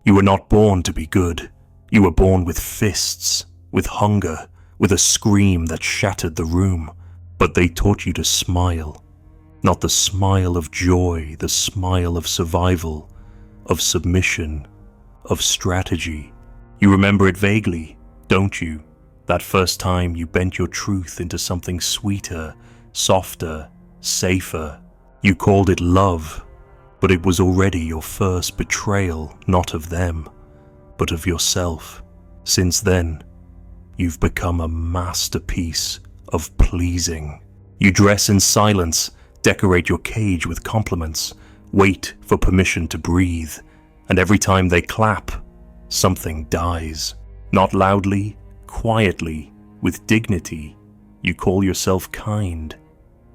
You were not born to be good. You were born with fists, with hunger, with a scream that shattered the room. But they taught you to smile. Not the smile of joy, the smile of survival, of submission, of strategy. You remember it vaguely, don't you? That first time you bent your truth into something sweeter, softer, safer. You called it love, but it was already your first betrayal, not of them, but of yourself. Since then, you've become a masterpiece of pleasing. You dress in silence, decorate your cage with compliments, wait for permission to breathe, and every time they clap, something dies. Not loudly, quietly, with dignity. You call yourself kind,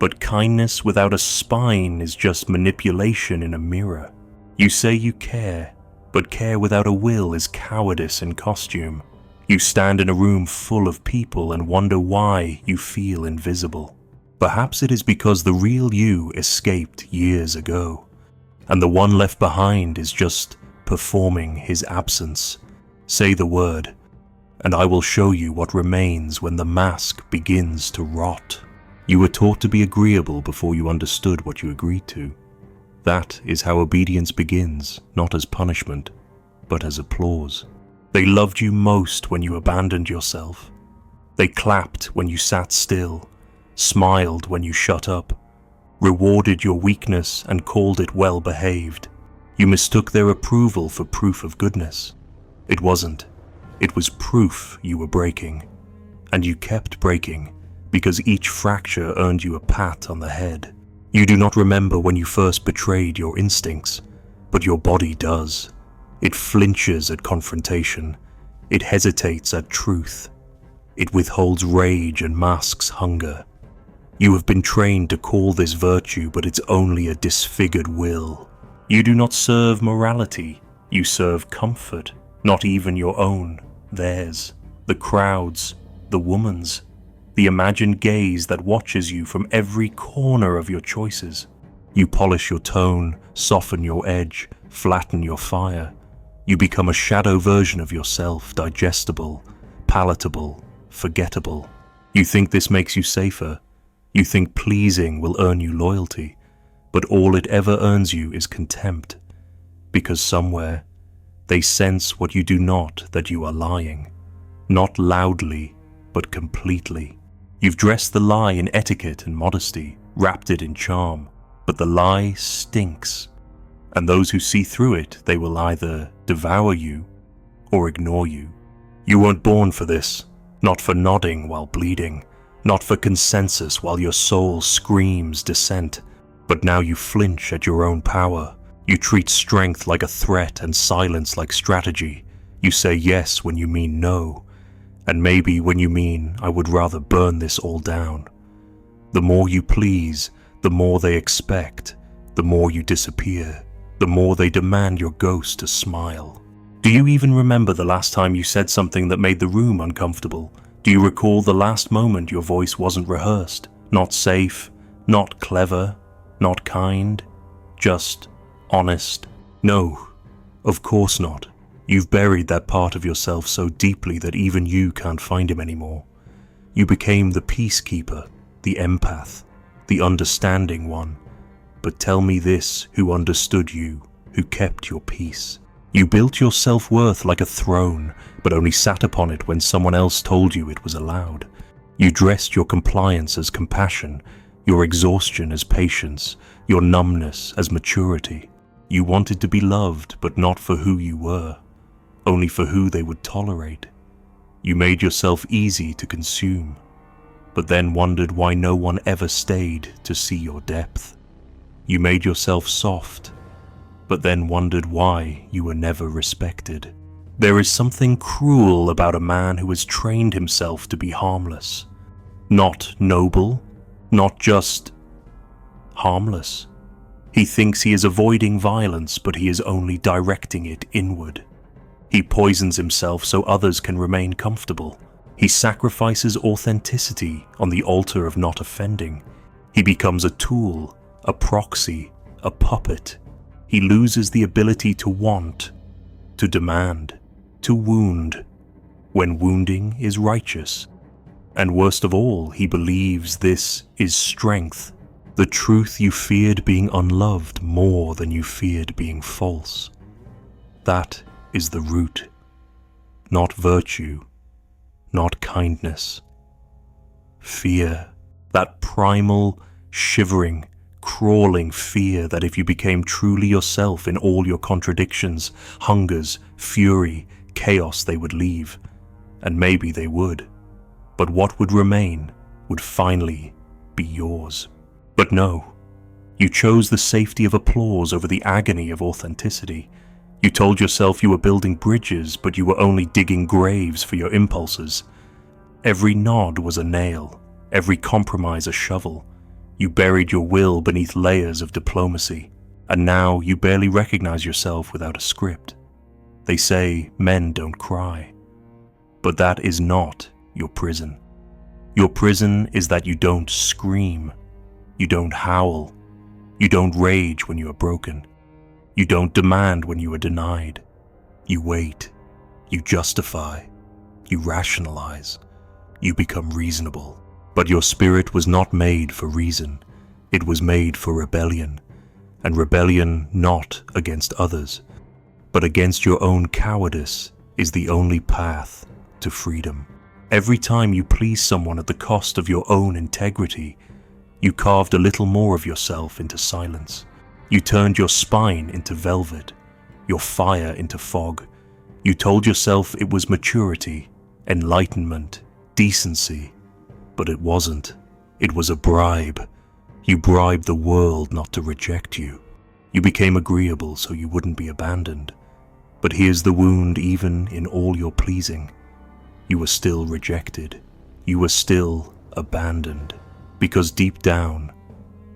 but kindness without a spine is just manipulation in a mirror. You say you care, but care without a will is cowardice in costume. You stand in a room full of people and wonder why you feel invisible. Perhaps it is because the real you escaped years ago, and the one left behind is just performing his absence. Say the word, and I will show you what remains when the mask begins to rot. You were taught to be agreeable before you understood what you agreed to. That is how obedience begins, not as punishment, but as applause. They loved you most when you abandoned yourself. They clapped when you sat still, smiled when you shut up, rewarded your weakness and called it well behaved. You mistook their approval for proof of goodness. It wasn't. It was proof you were breaking. And you kept breaking because each fracture earned you a pat on the head. You do not remember when you first betrayed your instincts, but your body does. It flinches at confrontation. It hesitates at truth. It withholds rage and masks hunger. You have been trained to call this virtue, but it's only a disfigured will. You do not serve morality. You serve comfort, not even your own, theirs, the crowd's, the woman's, the imagined gaze that watches you from every corner of your choices. You polish your tone, soften your edge, flatten your fire. You become a shadow version of yourself, digestible, palatable, forgettable. You think this makes you safer. You think pleasing will earn you loyalty, but all it ever earns you is contempt, because somewhere they sense what you do not, that you are lying, not loudly, but completely. You've dressed the lie in etiquette and modesty, wrapped it in charm, but the lie stinks, and those who see through it, they will either devour you or ignore you. You weren't born for this, not for nodding while bleeding, not for consensus while your soul screams dissent, but now you flinch at your own power. You treat strength like a threat and silence like strategy. You say yes when you mean no, and maybe when you mean I would rather burn this all down. The more you please, the more they expect, the more you disappear, the more they demand your ghost to smile. Do you even remember the last time you said something that made the room uncomfortable? Do you recall the last moment your voice wasn't rehearsed, not safe, not clever, not kind, just honest? No, of course not. You've buried that part of yourself so deeply that even you can't find him anymore. You became the peacekeeper, the empath, the understanding one. But tell me this, who understood you, who kept your peace? You built your self-worth like a throne, but only sat upon it when someone else told you it was allowed. You dressed your compliance as compassion, your exhaustion as patience, your numbness as maturity. You wanted to be loved, but not for who you were, only for who they would tolerate. You made yourself easy to consume, but then wondered why no one ever stayed to see your depth. You made yourself soft, but then wondered why you were never respected. There is something cruel about a man who has trained himself to be harmless. Not noble, not just harmless. He thinks he is avoiding violence, but he is only directing it inward. He poisons himself so others can remain comfortable. He sacrifices authenticity on the altar of not offending. He becomes a tool, a proxy, a puppet. He loses the ability to want, to demand, to wound, when wounding is righteous. And worst of all, he believes this is strength, the truth you feared being unloved more than you feared being false. That is the root, not virtue, not kindness. Fear, that primal, shivering, crawling fear that if you became truly yourself in all your contradictions, hungers, fury, chaos, they would leave. And maybe they would. But what would remain would finally be yours. But no, you chose the safety of applause over the agony of authenticity. You told yourself you were building bridges, but you were only digging graves for your impulses. Every nod was a nail, every compromise a shovel. You buried your will beneath layers of diplomacy, and now you barely recognize yourself without a script. They say men don't cry, but that is not your prison. Your prison is that you don't scream, you don't howl, you don't rage when you are broken, you don't demand when you are denied. You wait, you justify, you rationalize, you become reasonable. But your spirit was not made for reason, it was made for rebellion, and rebellion not against others, but against your own cowardice is the only path to freedom. Every time you please someone at the cost of your own integrity, you carved a little more of yourself into silence. You turned your spine into velvet, your fire into fog. You told yourself it was maturity, enlightenment, decency, but it wasn't. It was a bribe. You bribed the world not to reject you. You became agreeable so you wouldn't be abandoned. But here's the wound even in all your pleasing. You were still rejected. You were still abandoned. Because deep down,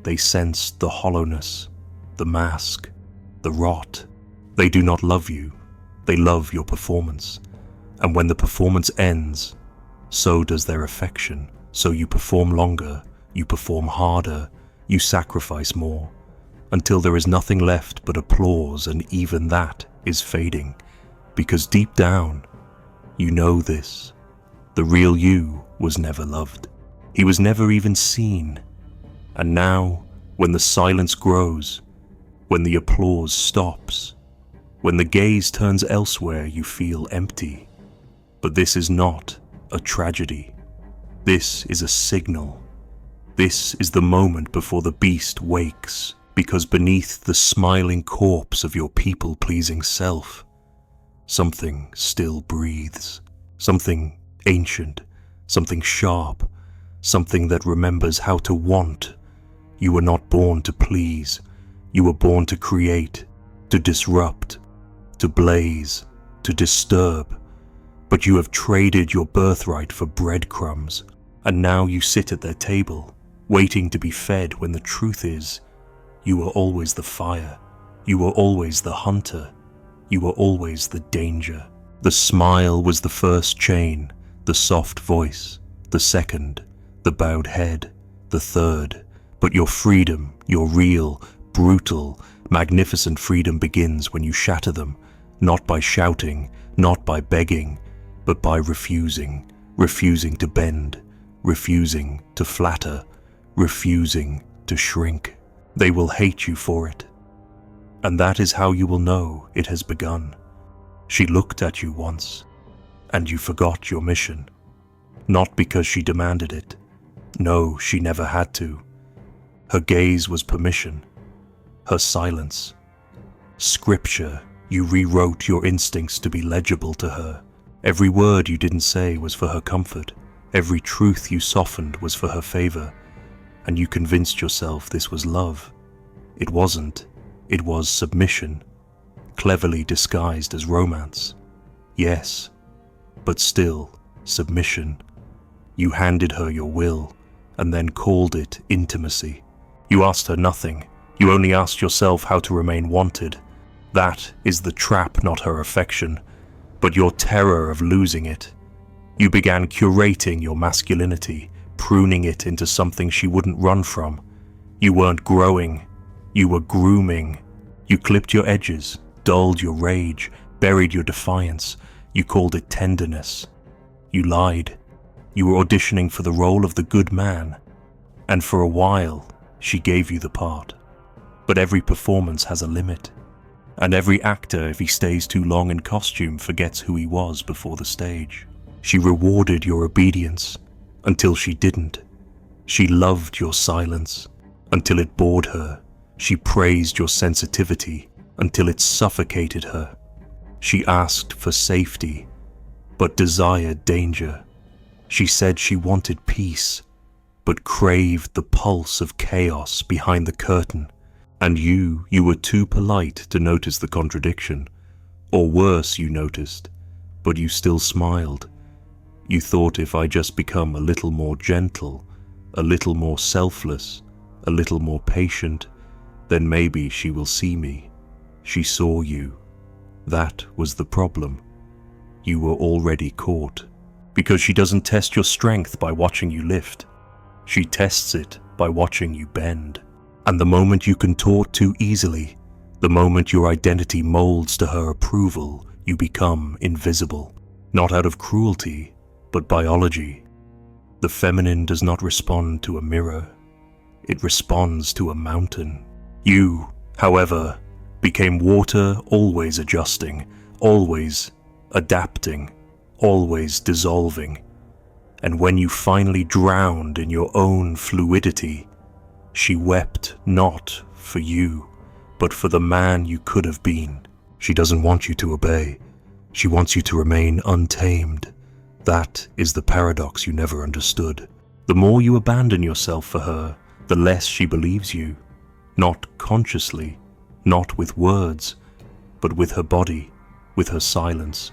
they sensed the hollowness, the mask, the rot. They do not love you. They love your performance. And when the performance ends, so does their affection. So you perform longer, you perform harder, you sacrifice more, until there is nothing left but applause, and even that is fading. Because deep down, you know this. The real you was never loved. He was never even seen. And now, when the silence grows, when the applause stops, when the gaze turns elsewhere, you feel empty. But this is not a tragedy. This is a signal. This is the moment before the beast wakes, because beneath the smiling corpse of your people-pleasing self, something still breathes. Something ancient, something sharp, something that remembers how to want. You were not born to please. You were born to create, to disrupt, to blaze, to disturb. But you have traded your birthright for breadcrumbs, and now you sit at their table, waiting to be fed when the truth is, you were always the fire, you were always the hunter, you were always the danger. The smile was the first chain, the soft voice, the second, the bowed head, the third. But your freedom, your real, brutal, magnificent freedom begins when you shatter them, not by shouting, not by begging, but by refusing, refusing to bend, refusing to flatter, refusing to shrink. They will hate you for it. And that is how you will know it has begun. She looked at you once, and you forgot your mission. Not because she demanded it. No, she never had to. Her gaze was permission. Her silence. Scripture, you rewrote your instincts to be legible to her. Every word you didn't say was for her comfort. Every truth you softened was for her favor. And you convinced yourself this was love. It wasn't. It was submission, cleverly disguised as romance. Yes, but still submission. You handed her your will, and then called it intimacy. You asked her nothing. You only asked yourself how to remain wanted. That is the trap, not her affection, but your terror of losing it. You began curating your masculinity, pruning it into something she wouldn't run from. You weren't growing, you were grooming. You clipped your edges, dulled your rage, buried your defiance. You called it tenderness. You lied. You were auditioning for the role of the good man, and for a while, she gave you the part. But every performance has a limit, and every actor, if he stays too long in costume, forgets who he was before the stage. She rewarded your obedience until she didn't. She loved your silence until it bored her. She praised your sensitivity until it suffocated her. She asked for safety, but desired danger. She said she wanted peace, but craved the pulse of chaos behind the curtain. And you were too polite to notice the contradiction. Or worse, you noticed, but you still smiled. You thought, if I just become a little more gentle, a little more selfless, a little more patient, then maybe she will see me. She saw you. That was the problem. You were already caught. Because she doesn't test your strength by watching you lift. She tests it by watching you bend. And the moment you contort too easily, the moment your identity molds to her approval, you become invisible. Not out of cruelty, but biology. The feminine does not respond to a mirror. It responds to a mountain. You, however, became water, always adjusting, always adapting, always dissolving. And when you finally drowned in your own fluidity, she wept not for you, but for the man you could have been. She doesn't want you to obey. She wants you to remain untamed. That is the paradox you never understood. The more you abandon yourself for her, the less she believes you. Not consciously, not with words, but with her body, with her silence,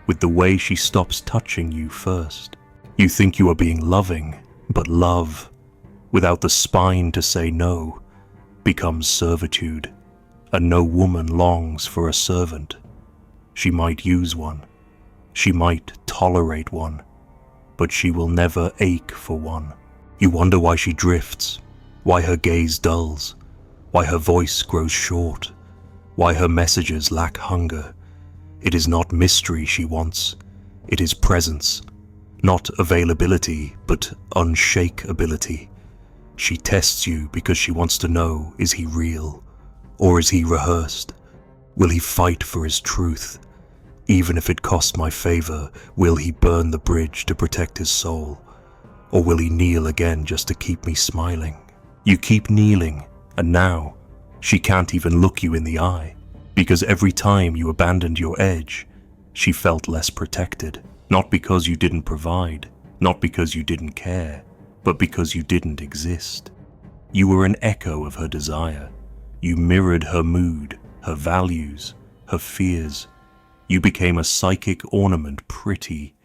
with the way she stops touching you first. You think you are being loving, but love, without the spine to say no, becomes servitude, and no woman longs for a servant. She might use one, she might tolerate one, but she will never ache for one. You wonder why she drifts, why her gaze dulls, why her voice grows short, why her messages lack hunger. It is not mystery she wants, it is presence, not availability, but unshakability. She tests you because she wants to know, is he real, or is he rehearsed? Will he fight for his truth? Even if it costs my favor, will he burn the bridge to protect his soul? Or will he kneel again just to keep me smiling? You keep kneeling, and now she can't even look you in the eye, because every time you abandoned your edge, she felt less protected. Not because you didn't provide, not because you didn't care, but because you didn't exist. You were an echo of her desire. You mirrored her mood, her values, her fears. You became a psychic ornament, pretty,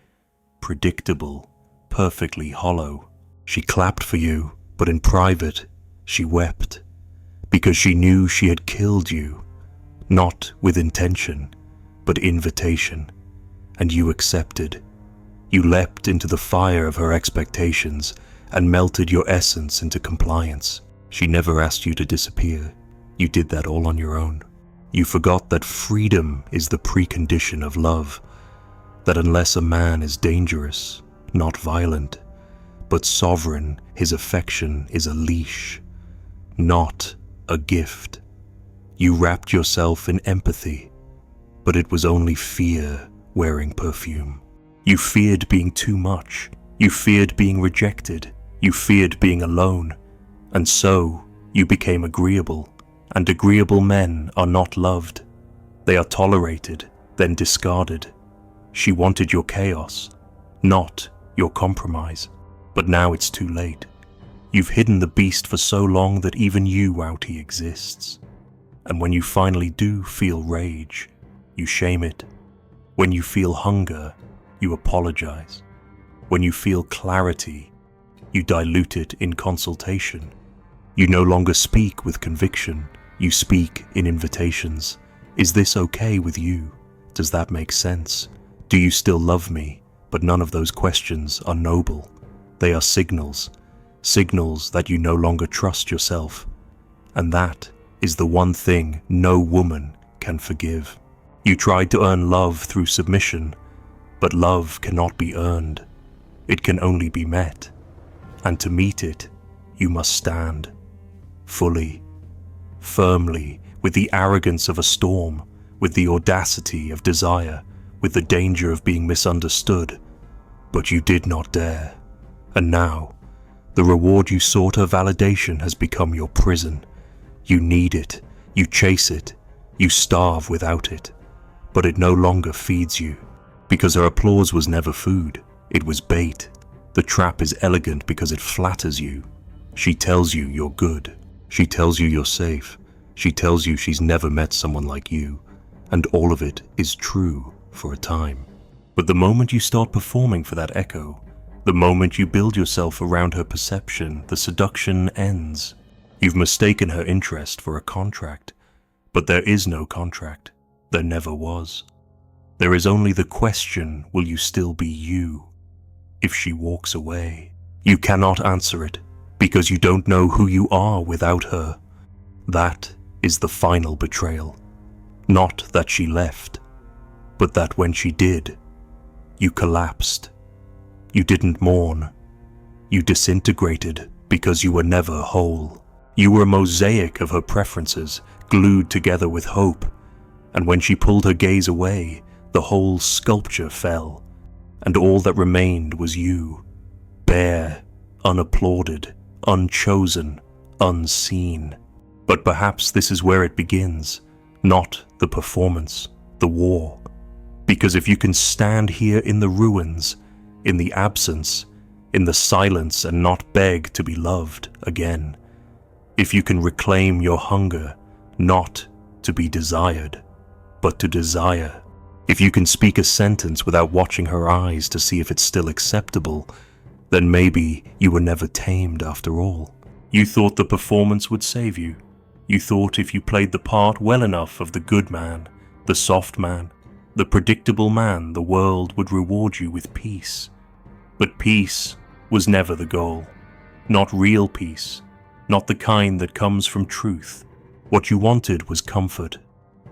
predictable, perfectly hollow. She clapped for you, but in private, she wept, because she knew she had killed you, not with intention, but invitation, and you accepted. You leapt into the fire of her expectations and melted your essence into compliance. She never asked you to disappear. You did that all on your own. You forgot that freedom is the precondition of love, that unless a man is dangerous, not violent, but sovereign, his affection is a leash, not a gift. You wrapped yourself in empathy, but it was only fear wearing perfume. You feared being too much. You feared being rejected. You feared being alone. And so you became agreeable. And agreeable men are not loved. They are tolerated, then discarded. She wanted your chaos, not your compromise. But now it's too late. You've hidden the beast for so long that even you doubt he exists. And when you finally do feel rage, you shame it. When you feel hunger, you apologize. When you feel clarity, you dilute it in consultation. You no longer speak with conviction. You speak in invitations. Is this okay with you? Does that make sense? Do you still love me? But none of those questions are noble. They are signals. Signals that you no longer trust yourself. And that is the one thing no woman can forgive. You tried to earn love through submission, but love cannot be earned. It can only be met, and to meet it, you must stand, fully, firmly, with the arrogance of a storm, with the audacity of desire, with the danger of being misunderstood. But you did not dare, and now, the reward you sought, her validation, has become your prison. You need it, you chase it, you starve without it, but it no longer feeds you, because her applause was never food, it was bait. The trap is elegant because it flatters you. She tells you you're good, she tells you you're safe, she tells you she's never met someone like you, and all of it is true for a time. But the moment you start performing for that echo, the moment you build yourself around her perception, the seduction ends. You've mistaken her interest for a contract, but there is no contract. There never was. There is only the question, will you still be you? If she walks away, you cannot answer it, because you don't know who you are without her. That is the final betrayal. Not that she left, but that when she did, you collapsed. You didn't mourn. You disintegrated because you were never whole. You were a mosaic of her preferences, glued together with hope, and when she pulled her gaze away, the whole sculpture fell, and all that remained was you, bare, unapplauded, unchosen, unseen. But perhaps this is where it begins, not the performance, the war. Because if you can stand here in the ruins, in the absence, in the silence, and not beg to be loved again, if you can reclaim your hunger, not to be desired, but to desire, if you can speak a sentence without watching her eyes to see if it's still acceptable, then maybe you were never tamed after all. You thought the performance would save you. You thought if you played the part well enough of the good man, the soft man, the predictable man, the world would reward you with peace. But peace was never the goal. Not real peace. Not the kind that comes from truth. What you wanted was comfort.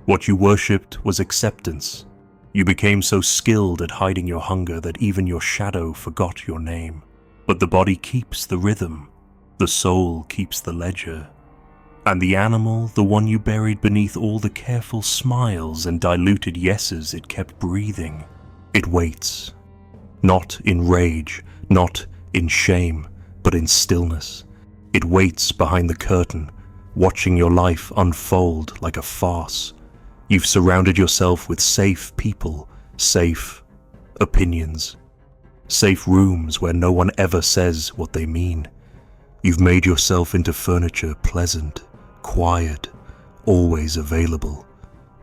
What you worshipped was acceptance. You became so skilled at hiding your hunger that even your shadow forgot your name. But the body keeps the rhythm. The soul keeps the ledger. And the animal, the one you buried beneath all the careful smiles and diluted yeses it kept breathing, it waits. Not in rage, not in shame, but in stillness. It waits behind the curtain, watching your life unfold like a farce. You've surrounded yourself with safe people, safe opinions, safe rooms where no one ever says what they mean. You've made yourself into furniture, pleasant, quiet, always available.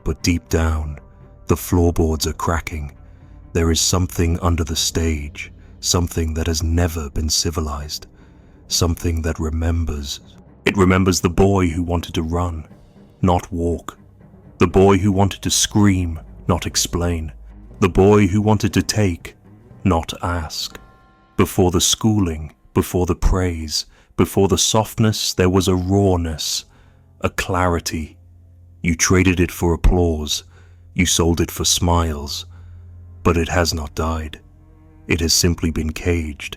But deep down, the floorboards are cracking. There is something under the stage, something that has never been civilized, something that remembers. It remembers the boy who wanted to run, not walk. The boy who wanted to scream, not explain. The boy who wanted to take, not ask. Before the schooling, before the praise, before the softness, there was a rawness, a clarity. You traded it for applause, you sold it for smiles, but it has not died. It has simply been caged,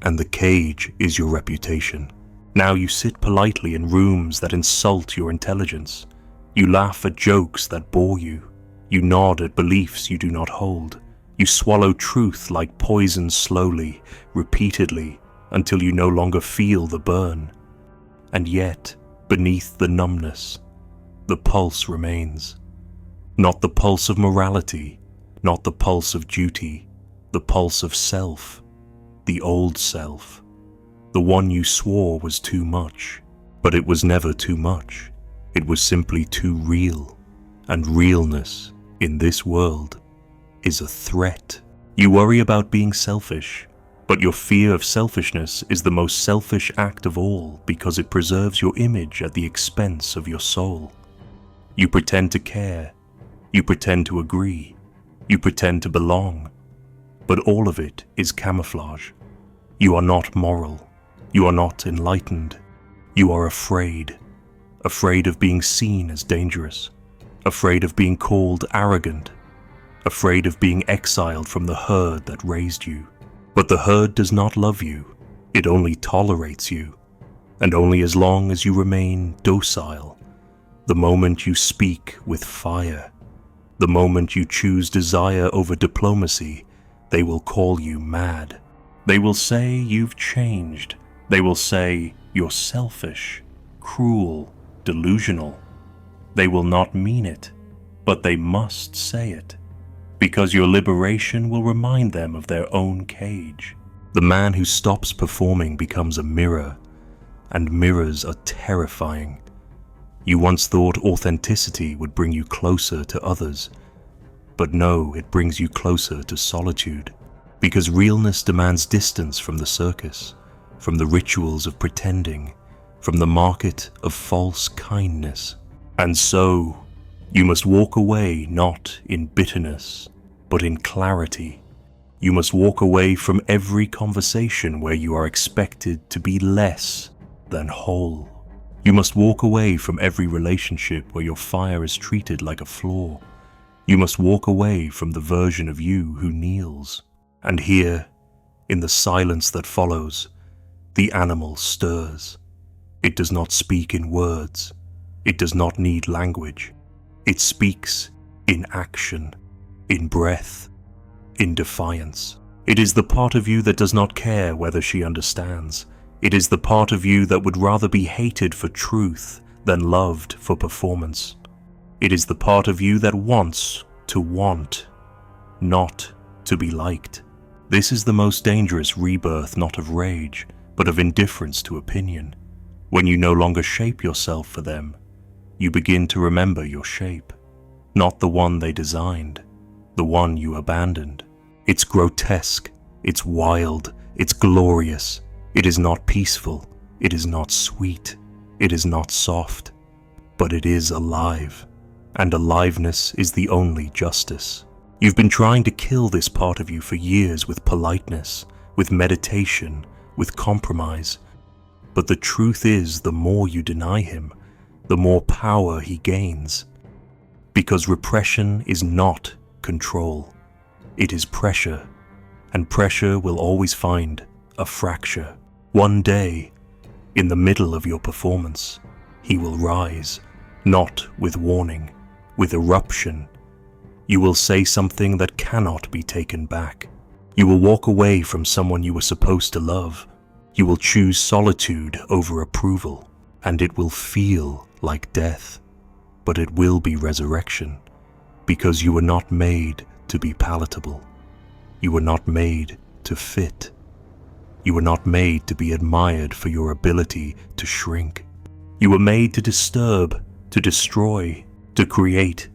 and the cage is your reputation. Now you sit politely in rooms that insult your intelligence. You laugh at jokes that bore you. You nod at beliefs you do not hold. You swallow truth like poison slowly, repeatedly, until you no longer feel the burn. And yet, beneath the numbness, the pulse remains. Not the pulse of morality, not the pulse of duty, the pulse of self, the old self, the one you swore was too much, but it was never too much. It was simply too real, and realness in this world is a threat. You worry about being selfish, but your fear of selfishness is the most selfish act of all because it preserves your image at the expense of your soul. You pretend to care, you pretend to agree, you pretend to belong, but all of it is camouflage. You are not moral, you are not enlightened, you are afraid. Afraid of being seen as dangerous, afraid of being called arrogant, afraid of being exiled from the herd that raised you. But the herd does not love you, it only tolerates you, and only as long as you remain docile. The moment you speak with fire, the moment you choose desire over diplomacy, they will call you mad. They will say you've changed. They will say you're selfish, cruel, delusional. They will not mean it, but they must say it, because your liberation will remind them of their own cage. The man who stops performing becomes a mirror, and mirrors are terrifying. You once thought authenticity would bring you closer to others, but no, it brings you closer to solitude, because realness demands distance from the circus, from the rituals of pretending, from the market of false kindness. And so, you must walk away not in bitterness, but in clarity. You must walk away from every conversation where you are expected to be less than whole. You must walk away from every relationship where your fire is treated like a flaw. You must walk away from the version of you who kneels. And here, in the silence that follows, the animal stirs. It does not speak in words. It does not need language. It speaks in action, in breath, in defiance. It is the part of you that does not care whether she understands. It is the part of you that would rather be hated for truth than loved for performance. It is the part of you that wants to want, not to be liked. This is the most dangerous rebirth, not of rage, but of indifference to opinion. When you no longer shape yourself for them, you begin to remember your shape, not the one they designed, the one you abandoned. It's grotesque, it's wild, it's glorious. It is not peaceful, it is not sweet, it is not soft, but it is alive, and aliveness is the only justice. You've been trying to kill this part of you for years with politeness, with meditation, with compromise, but the truth is the more you deny him, the more power he gains. Because repression is not control, it is pressure, and pressure will always find a fracture. One day, in the middle of your performance, he will rise, not with warning, with eruption. You will say something that cannot be taken back. You will walk away from someone you were supposed to love. You will choose solitude over approval, and it will feel like death, but it will be resurrection, because you were not made to be palatable. You were not made to fit. You were not made to be admired for your ability to shrink. You were made to disturb, to destroy, to create.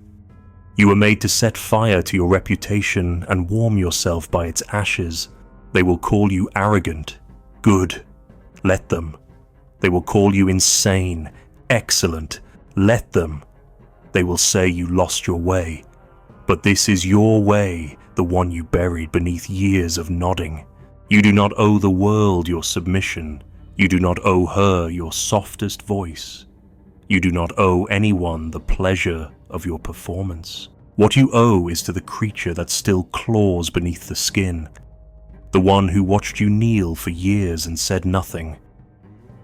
You were made to set fire to your reputation and warm yourself by its ashes. They will call you arrogant. Good. Let them. They will call you insane. Excellent. Let them. They will say you lost your way. But this is your way, the one you buried beneath years of nodding. You do not owe the world your submission. You do not owe her your softest voice. You do not owe anyone the pleasure of your performance. What you owe is to the creature that still claws beneath the skin, the one who watched you kneel for years and said nothing,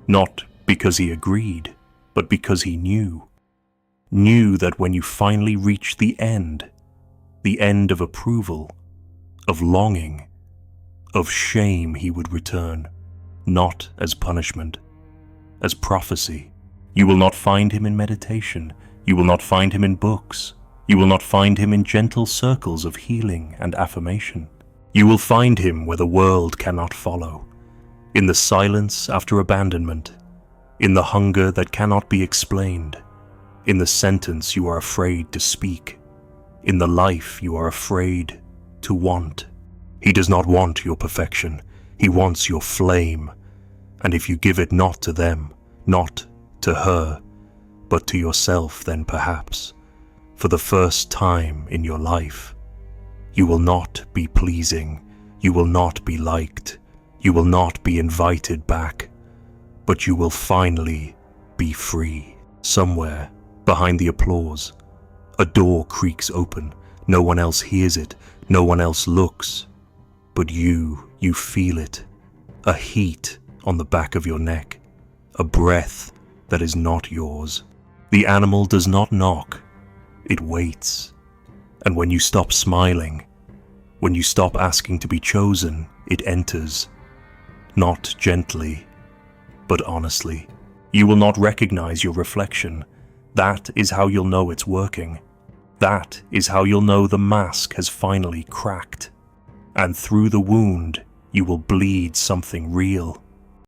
not because he agreed, but because he knew that when you finally reached the end of approval, of longing, of shame, he would return, not as punishment, as prophecy. You will not find him in meditation. You will not find him in books. You will not find him in gentle circles of healing and affirmation. You will find him where the world cannot follow, in the silence after abandonment, in the hunger that cannot be explained, in the sentence you are afraid to speak, in the life you are afraid to want. He does not want your perfection. He wants your flame. And if you give it not to them, not to her, but to yourself, then perhaps, for the first time in your life, you will not be pleasing, you will not be liked, you will not be invited back, but you will finally be free. Somewhere behind the applause, A door creaks open. No one else hears it. No one else looks. But you feel it. A heat on the back of your neck. A breath that is not yours. The animal does not knock. It waits. And when you stop smiling, when you stop asking to be chosen, it enters. Not gently, but honestly. You will not recognize your reflection. That is how you'll know it's working. That is how you'll know the mask has finally cracked. And through the wound, you will bleed something real.